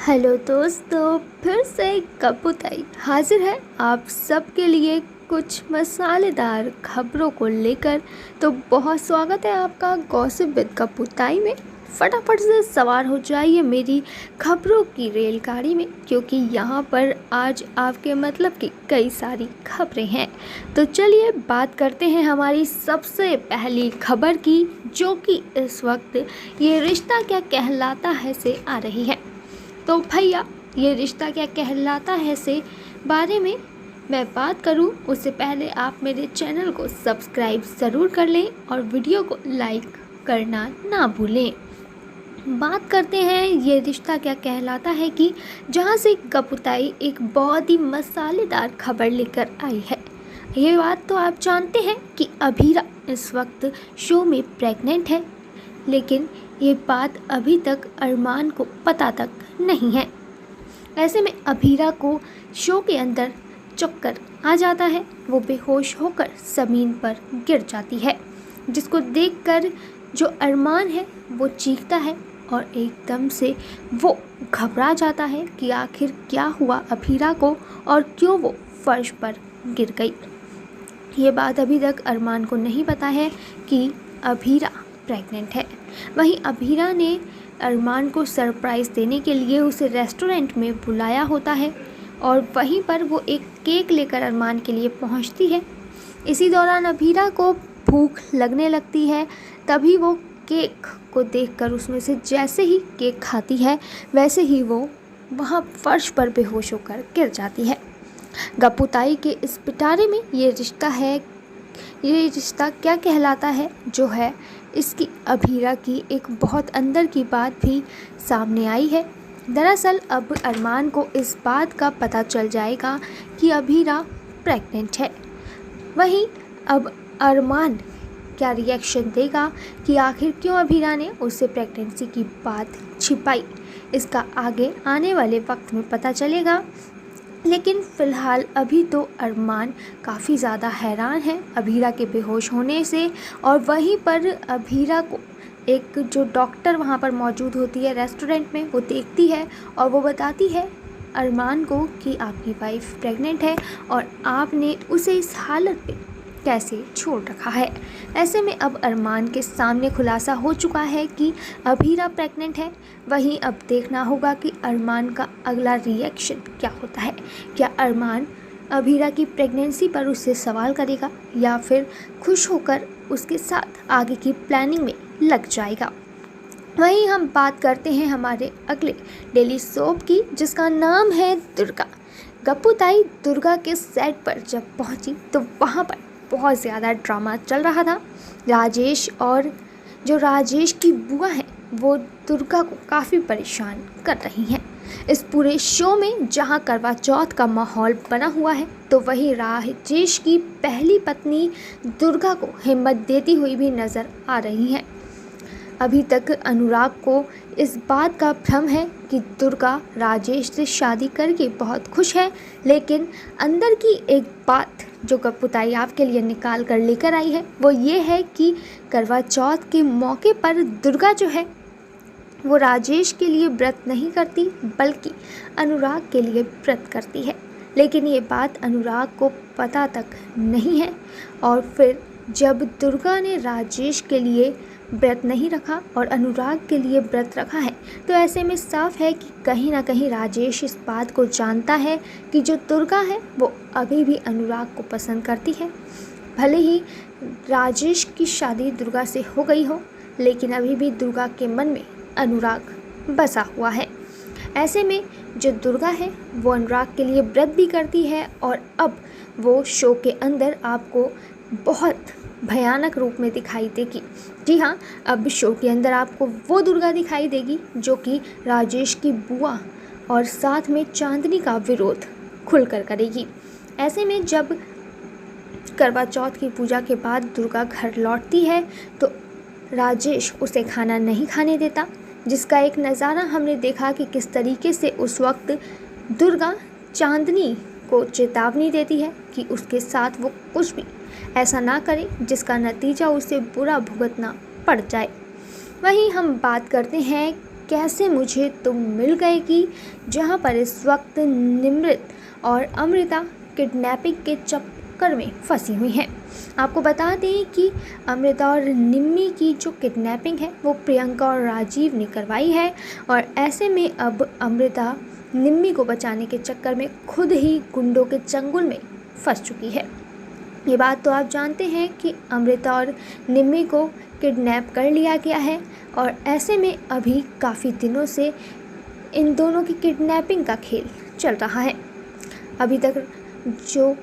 Hello दोस्तों, फिर से कपूताई हाजिर है आप सबके लिए कुछ मसालेदार खबरों को लेकर। तो बहुत स्वागत है आपका गॉसिप विद कपूताई में। फटाफट से सवार हो जाइए मेरी खबरों की रेलगाड़ी में, क्योंकि यहाँ पर आज आपके मतलब की कई सारी खबरें हैं। तो चलिए बात करते हैं हमारी सबसे पहली खबर की, जो कि इस वक्त ये रिश्ता क्या कहलाता है से आ रही है। तो भैया, ये रिश्ता क्या कहलाता है से बारे में मैं बात करूं, उससे पहले आप मेरे चैनल को सब्सक्राइब ज़रूर कर लें और वीडियो को लाइक करना ना भूलें। बात करते हैं ये रिश्ता क्या कहलाता है कि जहां से कपूताई एक बहुत ही मसालेदार खबर लेकर आई है। ये बात तो आप जानते हैं कि अभीरा इस वक्त शो में प्रेग्नेंट है, लेकिन ये बात अभी तक अरमान को पता तक नहीं है। ऐसे में अभीरा को शो के अंदर चक्कर आ जाता है, वो बेहोश होकर ज़मीन पर गिर जाती है, जिसको देखकर जो अरमान है वो चीखता है और एकदम से वो घबरा जाता है कि आखिर क्या हुआ अभीरा को और क्यों वो फर्श पर गिर गई। ये बात अभी तक अरमान को नहीं पता है कि अभीरा प्रेग्नेंट है। वहीं अभीरा ने अरमान को सरप्राइज़ देने के लिए उसे रेस्टोरेंट में बुलाया होता है और वहीं पर वो एक केक लेकर अरमान के लिए पहुंचती है। इसी दौरान अभीरा को भूख लगने लगती है, तभी वो केक को देखकर उसमें से जैसे ही केक खाती है वैसे ही वो वहाँ फर्श पर बेहोश होकर गिर जाती है। कपूताई के इस पिटारे में ये रिश्ता क्या कहलाता है जो है, इसकी अभीरा की एक बहुत अंदर की बात भी सामने आई है। दरअसल अब अरमान को इस बात का पता चल जाएगा कि अभीरा प्रेग्नेंट है। वहीं अब अरमान क्या रिएक्शन देगा कि आखिर क्यों अभीरा ने उससे प्रेगनेंसी की बात छिपाई, इसका आगे आने वाले वक्त में पता चलेगा। लेकिन फ़िलहाल अभी तो अरमान काफ़ी ज़्यादा हैरान है अभीरा के बेहोश होने से। और वहीं पर अभीरा को एक जो डॉक्टर वहाँ पर मौजूद होती है रेस्टोरेंट में, वो देखती है और वो बताती है अरमान को कि आपकी वाइफ प्रेग्नेंट है और आपने उसे इस हालत पे कैसे छोड़ रखा है। ऐसे में अब अरमान के सामने खुलासा हो चुका है कि अभीरा प्रेग्नेंट है। वहीं अब देखना होगा कि अरमान का अगला रिएक्शन क्या होता है। क्या अरमान अभीरा की प्रेगनेंसी पर उससे सवाल करेगा या फिर खुश होकर उसके साथ आगे की प्लानिंग में लग जाएगा। वहीं हम बात करते हैं हमारे अगले डेली सोप की, जिसका नाम है दुर्गा। कपूताई दुर्गा के सेट पर जब पहुंची तो वहां पर बहुत ज़्यादा ड्रामा चल रहा था। राजेश और जो राजेश की बुआ हैं वो दुर्गा को काफ़ी परेशान कर रही हैं। इस पूरे शो में जहां करवा चौथ का माहौल बना हुआ है, तो वहीं राजेश की पहली पत्नी दुर्गा को हिम्मत देती हुई भी नज़र आ रही हैं। अभी तक अनुराग को इस बात का भ्रम है कि दुर्गा राजेश से शादी करके बहुत खुश है, लेकिन अंदर की एक बात जो कपूताई आपके लिए निकाल कर लेकर आई है वो ये है कि करवा चौथ के मौके पर दुर्गा जो है वो राजेश के लिए व्रत नहीं करती, बल्कि अनुराग के लिए व्रत करती है। लेकिन ये बात अनुराग को पता तक नहीं है। और फिर जब दुर्गा ने राजेश के लिए व्रत नहीं रखा और अनुराग के लिए व्रत रखा है, तो ऐसे में साफ है कि कहीं ना कहीं राजेश इस बात को जानता है कि जो दुर्गा है वो अभी भी अनुराग को पसंद करती है। भले ही राजेश की शादी दुर्गा से हो गई हो, लेकिन अभी भी दुर्गा के मन में अनुराग बसा हुआ है। ऐसे में जो दुर्गा है वो अनुराग के लिए व्रत भी करती है और अब वो शो के अंदर आपको बहुत भयानक रूप में दिखाई देगी। जी हाँ, अब शो के अंदर आपको वो दुर्गा दिखाई देगी जो कि राजेश की बुआ और साथ में चांदनी का विरोध खुलकर करेगी। ऐसे में जब करवा चौथ की पूजा के बाद दुर्गा घर लौटती है तो राजेश उसे खाना नहीं खाने देता, जिसका एक नज़ारा हमने देखा कि किस तरीके से उस वक्त दुर्गा चांदनी को चेतावनी देती है कि उसके साथ वो कुछ भी ऐसा ना करे जिसका नतीजा उसे बुरा भुगतना पड़ जाए। वहीं हम बात करते हैं कैसे मुझे तुम मिल गए की जहाँ पर इस वक्त निमृत और अमृता किडनैपिंग के चक्कर में फंसी हुई हैं। आपको बता दें कि अमृता और निम्मी की जो किडनैपिंग है वो प्रियंका और राजीव ने करवाई है और ऐसे में अब अमृता निम्मी को बचाने के चक्कर में खुद ही गुंडों के चंगुल में फंस चुकी है। ये बात तो आप जानते हैं कि अमृता और निम्मी को किडनैप कर लिया गया है और ऐसे में अभी काफ़ी दिनों से इन दोनों की किडनैपिंग का खेल चल रहा है। अभी तक जो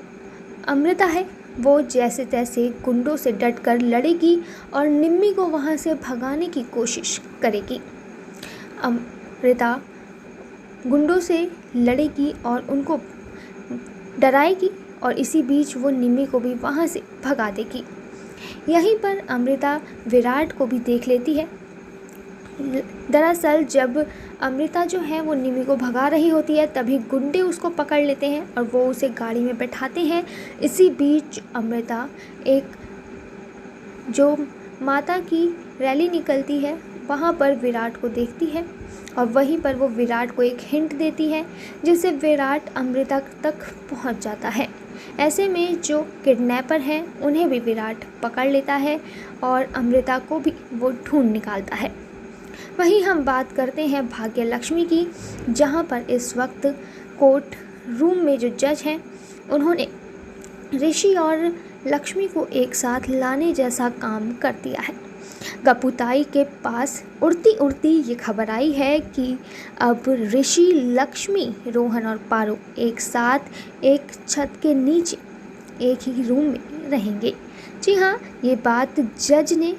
अमृता है वो जैसे तैसे गुंडों से डटकर लड़ेगी और निम्मी को वहाँ से भगाने की कोशिश करेगी। अमृता गुंडों से लड़ेगी और उनको डराएगी और इसी बीच वो निम्मी को भी वहाँ से भगा देगी। यहीं पर अमृता विराट को भी देख लेती है। दरअसल जब अमृता जो है वो निम्मी को भगा रही होती है तभी गुंडे उसको पकड़ लेते हैं और वो उसे गाड़ी में बैठाते हैं। इसी बीच अमृता एक जो माता की रैली निकलती है वहाँ पर विराट को देखती है और वहीं पर वो विराट को एक हिंट देती है जिससे विराट अमृता तक पहुँच जाता है। ऐसे में जो किडनैपर हैं उन्हें भी विराट पकड़ लेता है और अमृता को भी वो ढूंढ निकालता है। वहीं हम बात करते हैं भाग्य लक्ष्मी की, जहां पर इस वक्त कोर्ट रूम में जो जज हैं उन्होंने ऋषि और लक्ष्मी को एक साथ लाने जैसा काम कर दिया है। गपुताई के पास उड़ती उड़ती ये खबर आई है कि अब ऋषि, लक्ष्मी, रोहन और पारो एक साथ एक छत के नीचे एक ही रूम में रहेंगे। जी हाँ, ये बात जज ने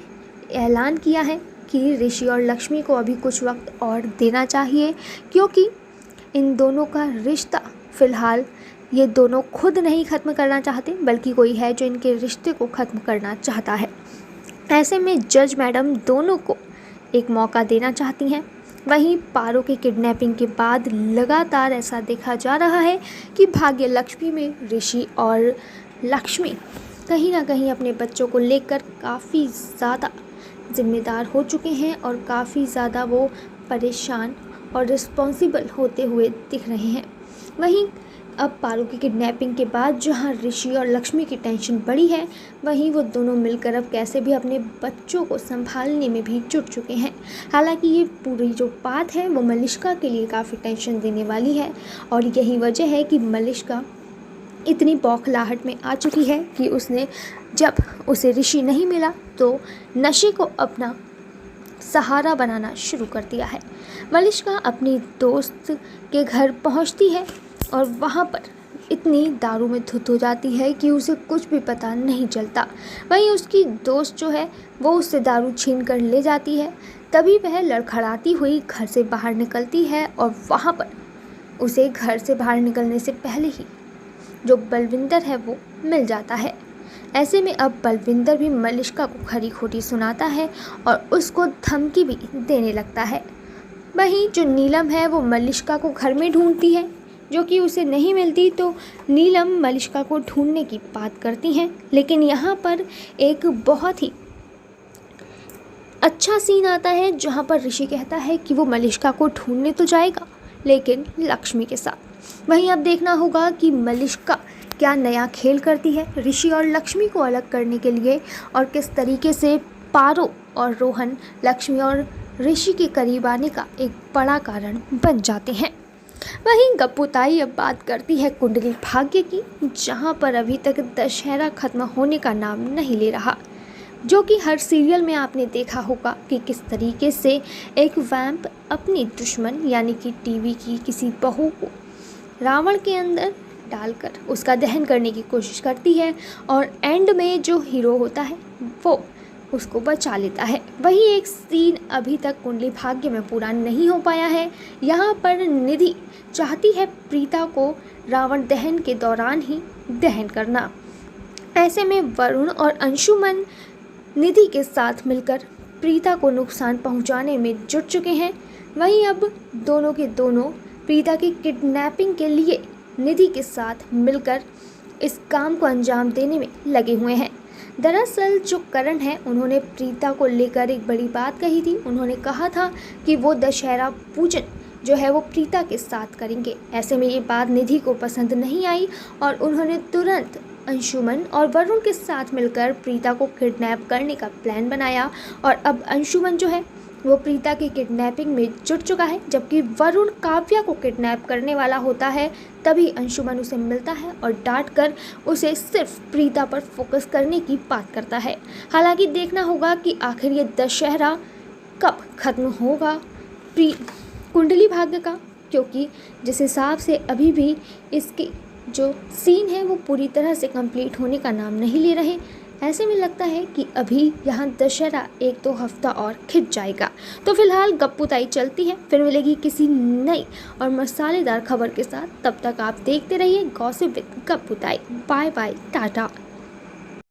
ऐलान किया है कि ऋषि और लक्ष्मी को अभी कुछ वक्त और देना चाहिए क्योंकि इन दोनों का रिश्ता फ़िलहाल ये दोनों खुद नहीं ख़त्म करना चाहते बल्कि कोई है जो इनके रिश्ते को ख़त्म करना चाहता है। ऐसे में जज मैडम दोनों को एक मौका देना चाहती हैं। वहीं पारो की किडनैपिंग के बाद लगातार ऐसा देखा जा रहा है कि भाग्य लक्ष्मी में ऋषि और लक्ष्मी कहीं ना कहीं अपने बच्चों को लेकर काफ़ी ज़्यादा जिम्मेदार हो चुके हैं और काफ़ी ज़्यादा वो परेशान और रिस्पॉन्सिबल होते हुए दिख रहे हैं। वहीं अब पारो की किडनैपिंग के बाद जहां ऋषि और लक्ष्मी की टेंशन बढ़ी है वहीं वो दोनों मिलकर अब कैसे भी अपने बच्चों को संभालने में भी जुट चुके हैं। हालांकि ये पूरी जो बात है वो मलिष्का के लिए काफ़ी टेंशन देने वाली है और यही वजह है कि मलिष्का इतनी बौखलाहट में आ चुकी है कि उसने जब उसे ऋषि नहीं मिला तो नशे को अपना सहारा बनाना शुरू कर दिया है। मलिष्का अपनी दोस्त के घर पहुंचती है और वहां पर इतनी दारू में धुत हो जाती है कि उसे कुछ भी पता नहीं चलता। वहीं उसकी दोस्त जो है वो उससे दारू छीन कर ले जाती है। तभी वह लड़खड़ाती हुई घर से बाहर निकलती है और वहां पर उसे घर से बाहर निकलने से पहले ही जो बलविंदर है वो मिल जाता है। ऐसे में अब बलविंदर भी मलिष्का को खरी खोटी सुनाता है और उसको धमकी भी देने लगता है। वहीं जो नीलम है वो मलिष्का को घर में ढूंढती है जो कि उसे नहीं मिलती तो नीलम मलिष्का को ढूंढने की बात करती हैं। लेकिन यहाँ पर एक बहुत ही अच्छा सीन आता है जहाँ पर ऋषि कहता है कि वो मलिष्का को ढूंढने तो जाएगा लेकिन लक्ष्मी के साथ। वहीं अब देखना होगा कि मलिष्का क्या नया खेल करती है ऋषि और लक्ष्मी को अलग करने के लिए और किस तरीके से पारो और रोहन लक्ष्मी और ऋषि के करीब आने का एक बड़ा कारण बन जाते हैं। वहीं गपुताई अब बात करती है कुंडली भाग्य की, जहां पर अभी तक दशहरा खत्म होने का नाम नहीं ले रहा। जो कि हर सीरियल में आपने देखा होगा कि किस तरीके से एक वैम्प अपनी दुश्मन यानी कि टीवी की किसी बहू को रावण के अंदर डालकर उसका दहन करने की कोशिश करती है और एंड में जो हीरो होता है वो उसको बचा लेता है। वही एक सीन अभी तक कुंडली भाग्य में पूरा नहीं हो पाया है। यहाँ पर निधि चाहती है प्रीता को रावण दहन के दौरान ही दहन करना। ऐसे में वरुण और अंशुमन निधि के साथ मिलकर प्रीता को नुकसान पहुंचाने में जुट चुके हैं। वहीं अब दोनों के दोनों प्रीता की किडनैपिंग के लिए निधि के साथ मिलकर इस काम को अंजाम देने में लगे हुए हैं। दरअसल जो करण है उन्होंने प्रीता को लेकर एक बड़ी बात कही थी। उन्होंने कहा था कि वो दशहरा पूजन जो है वो प्रीता के साथ करेंगे। ऐसे में ये बात निधि को पसंद नहीं आई और उन्होंने तुरंत अंशुमन और वरुण के साथ मिलकर प्रीता को किडनैप करने का प्लान बनाया। और अब अंशुमन जो है वो प्रीता की किडनैपिंग में जुट चुका है, जबकि वरुण काव्या को किडनैप करने वाला होता है। तभी अंशुमन उसे मिलता है और डांट कर उसे सिर्फ प्रीता पर फोकस करने की बात करता है। हालांकि देखना होगा कि आखिर ये दशहरा कब खत्म होगा कुंडली भाग्य का, क्योंकि जिस हिसाब से अभी भी इसकी जो सीन है वो पूरी तरह से कंप्लीट होने का नाम नहीं ले रहे। ऐसे में लगता है कि अभी यहाँ दशहरा 1-2 हफ्ता और खिंच जाएगा। तो फिलहाल गप्पुताई चलती है, फिर मिलेगी किसी नई और मसालेदार खबर के साथ। तब तक आप देखते रहिए gossip with Gapputai. Bye bye, Tata.